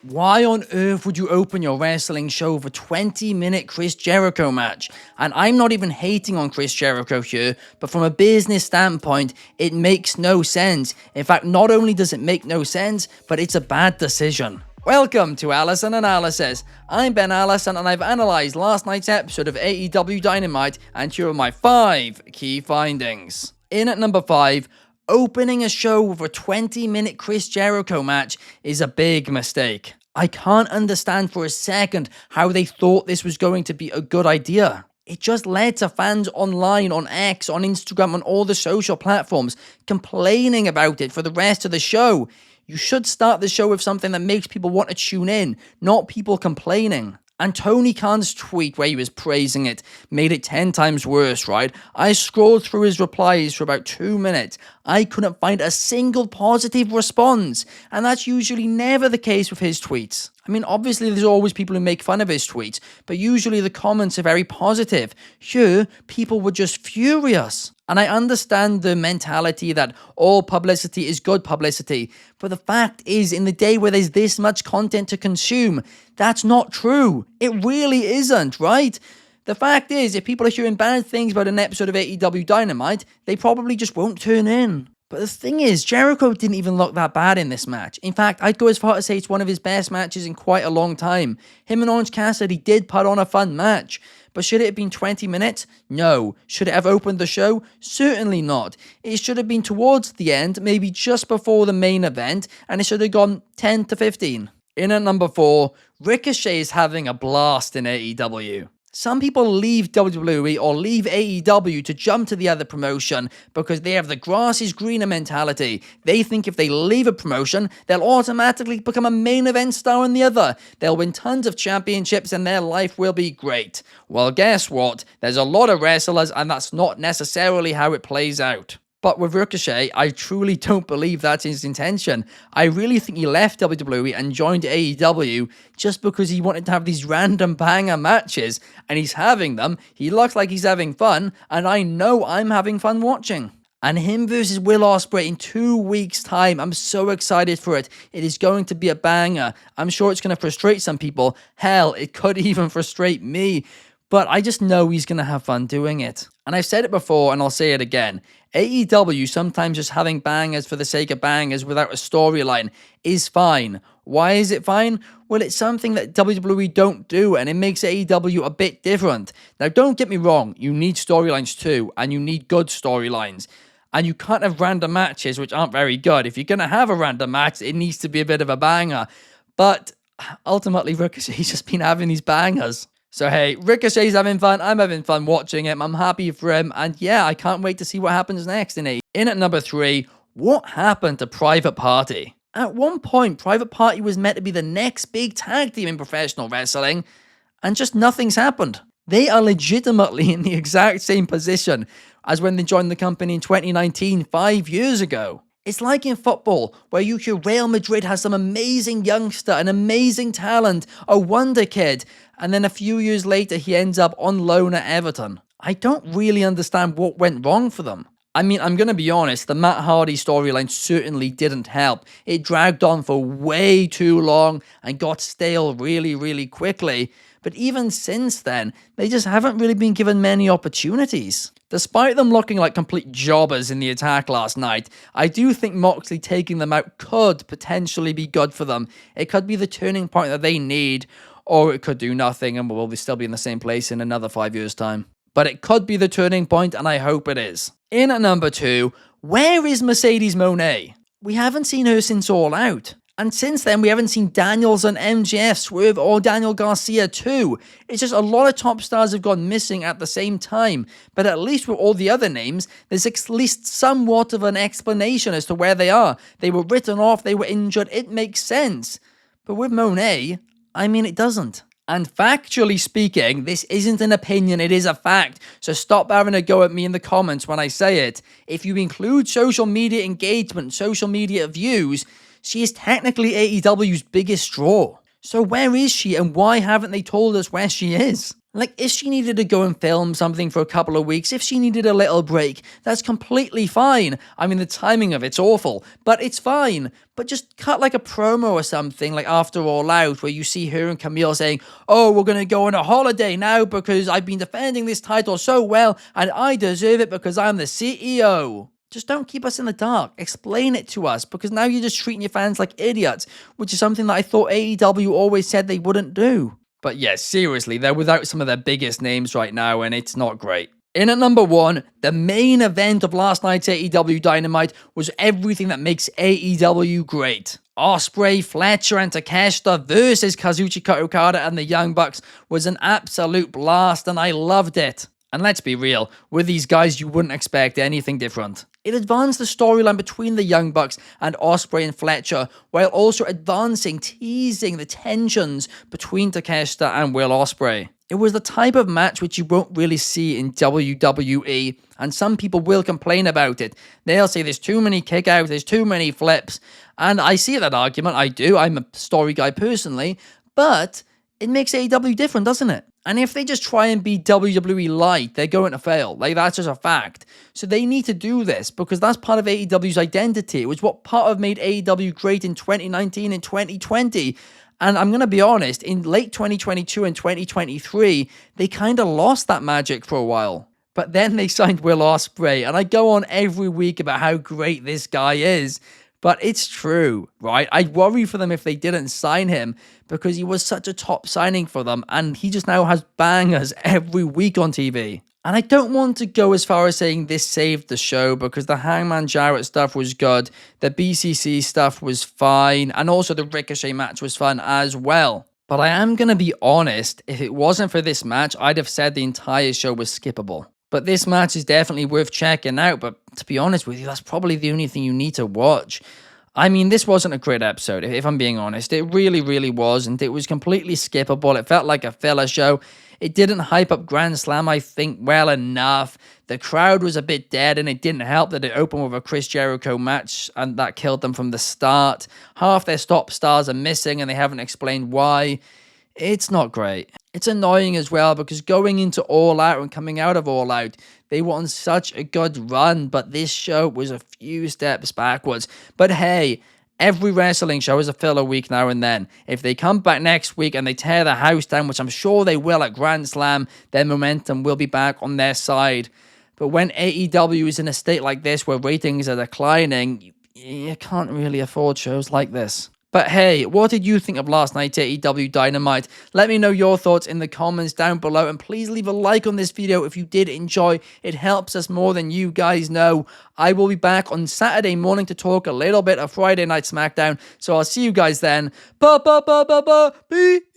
Why on earth would you open your wrestling show with a 20-minute Chris Jericho match? And I'm not even hating on Chris Jericho here, but from a business standpoint, it makes no sense. In fact, not only does it make no sense, but it's a bad decision. Welcome to Allison Analysis. I'm Ben Allison and I've analysed last night's episode of AEW Dynamite, and here are my 5 key findings. In at number 5, opening a show with a 20-minute Chris Jericho match is a big mistake. I can't understand for a second how they thought this was going to be a good idea. It just led to fans online, on X, on Instagram, on all the social platforms, complaining about it for the rest of the show. You should start the show with something that makes people want to tune in, not people complaining. And Tony Khan's tweet where he was praising it made it 10 times worse, right? I scrolled through his replies for about 2 minutes. I couldn't find a single positive response. And that's usually never the case with his tweets. I mean, obviously there's always people who make fun of his tweets, but usually the comments are very positive. Here, people were just furious. And I understand the mentality that all publicity is good publicity, but the fact is, in the day where there's this much content to consume, that's not true. It really isn't, right? The fact is, if people are hearing bad things about an episode of AEW Dynamite, they probably just won't tune in. But the thing is, Jericho didn't even look that bad in this match. In fact, I'd go as far to say it's one of his best matches in quite a long time. Him and Orange Cassidy did put on a fun match. But should it have been 20 minutes? No. Should it have opened the show? Certainly not. It should have been towards the end, maybe just before the main event, and it should have gone 10 to 15. In at number 4, Ricochet is having a blast in AEW. Some people leave WWE or leave AEW to jump to the other promotion because they have the grass is greener mentality. They think if they leave a promotion, they'll automatically become a main event star in the other. They'll win tons of championships and their life will be great. Well, guess what? There's a lot of wrestlers and that's not necessarily how it plays out. But with Ricochet, I truly don't believe that's his intention. I really think he left WWE and joined AEW just because he wanted to have these random banger matches, and he's having them, he looks like he's having fun, and I know I'm having fun watching. And him versus Will Ospreay in 2 weeks' time, I'm so excited for it. It is going to be a banger. I'm sure it's going to frustrate some people. Hell, it could even frustrate me. But I just know he's going to have fun doing it. And I've said it before and I'll say it again. AEW sometimes just having bangers for the sake of bangers without a storyline is fine. Why is it fine? Well, it's something that WWE don't do and it makes AEW a bit different. Now, don't get me wrong. You need storylines too, and you need good storylines. And you can't have random matches which aren't very good. If you're going to have a random match, it needs to be a bit of a banger. But ultimately, Ricochet's just been having these bangers. So hey, Ricochet's having fun, I'm having fun watching him, I'm happy for him, and yeah, I can't wait to see what happens next in AEW. In at number 3, what happened to Private Party? At one point, Private Party was meant to be the next big tag team in professional wrestling, and just nothing's happened. They are legitimately in the exact same position as when they joined the company in 2019, 5 years ago. It's like in football, where you hear Real Madrid has some amazing youngster, an amazing talent, a wonder kid, and then a few years later he ends up on loan at Everton. I don't really understand what went wrong for them. I mean, I'm going to be honest, the Matt Hardy storyline certainly didn't help. It dragged on for way too long and got stale really, really quickly. But even since then, they just haven't really been given many opportunities. Despite them looking like complete jobbers in the attack last night, I do think Moxley taking them out could potentially be good for them. It could be the turning point that they need, or it could do nothing and we'll still be in the same place in another 5 years' time. But it could be the turning point, and I hope it is. In at number 2, where is Mercedes Monae? We haven't seen her since All Out. And since then, we haven't seen Daniels and MJF swerve or Daniel Garcia too. It's just a lot of top stars have gone missing at the same time. But at least with all the other names, there's at least somewhat of an explanation as to where they are. They were written off, they were injured, it makes sense. But with Monae, I mean, it doesn't. And factually speaking, this isn't an opinion, it is a fact. So stop having a go at me in the comments when I say it. If you include social media engagement, social media views, she is technically AEW's biggest draw. So where is she and why haven't they told us where she is? Like, if she needed to go and film something for a couple of weeks, if she needed a little break, that's completely fine. I mean, the timing of it's awful, but it's fine. But just cut like a promo or something, like after All Out, where you see her and Camille saying, oh, we're going to go on a holiday now because I've been defending this title so well, and I deserve it because I'm the CEO. Just don't keep us in the dark. Explain it to us, because now you're just treating your fans like idiots, which is something that I thought AEW always said they wouldn't do. But yes, seriously, they're without some of their biggest names right now, and it's not great. In at number 1, the main event of last night's AEW Dynamite was everything that makes AEW great. Ospreay, Fletcher, and Takeshita versus Kazuchika Okada and the Young Bucks was an absolute blast, and I loved it. And let's be real, with these guys you wouldn't expect anything different. It advanced the storyline between the Young Bucks and Ospreay and Fletcher, while also teasing the tensions between Takeshita and Will Ospreay. It was the type of match which you won't really see in WWE, and some people will complain about it. They'll say there's too many kickouts, there's too many flips, and I see that argument, I do, I'm a story guy personally, but it makes AEW different, doesn't it? And if they just try and be WWE light, they're going to fail. Like, that's just a fact. So they need to do this, because that's part of AEW's identity. It was what part of made AEW great in 2019 and 2020. And I'm going to be honest, in late 2022 and 2023, they kind of lost that magic for a while. But then they signed Will Ospreay, and I go on every week about how great this guy is. But it's true, right? I'd worry for them if they didn't sign him, because he was such a top signing for them, and he just now has bangers every week on TV. And I don't want to go as far as saying this saved the show, because the Hangman Jarrett stuff was good, the BCC stuff was fine, and also the Ricochet match was fun as well. But I am going to be honest, if it wasn't for this match, I'd have said the entire show was skippable. But this match is definitely worth checking out, but to be honest with you, that's probably the only thing you need to watch. I mean, this wasn't a great episode, if I'm being honest. It really, really wasn't. It was completely skippable. It felt like a filler show. It didn't hype up Grand Slam, I think, well enough. The crowd was a bit dead, and it didn't help that it opened with a Chris Jericho match, and that killed them from the start. Half their top stars are missing, and they haven't explained why. It's not great. It's annoying as well, because going into All Out and coming out of All Out, they were on such a good run, but this show was a few steps backwards. But hey, every wrestling show is a filler week now and then. If they come back next week and they tear the house down, which I'm sure they will at Grand Slam, their momentum will be back on their side. But when AEW is in a state like this, where ratings are declining, you can't really afford shows like this. But hey, what did you think of last night's AEW Dynamite? Let me know your thoughts in the comments down below, and please leave a like on this video if you did enjoy. It helps us more than you guys know. I will be back on Saturday morning to talk a little bit of Friday Night SmackDown, so I'll see you guys then. Peace!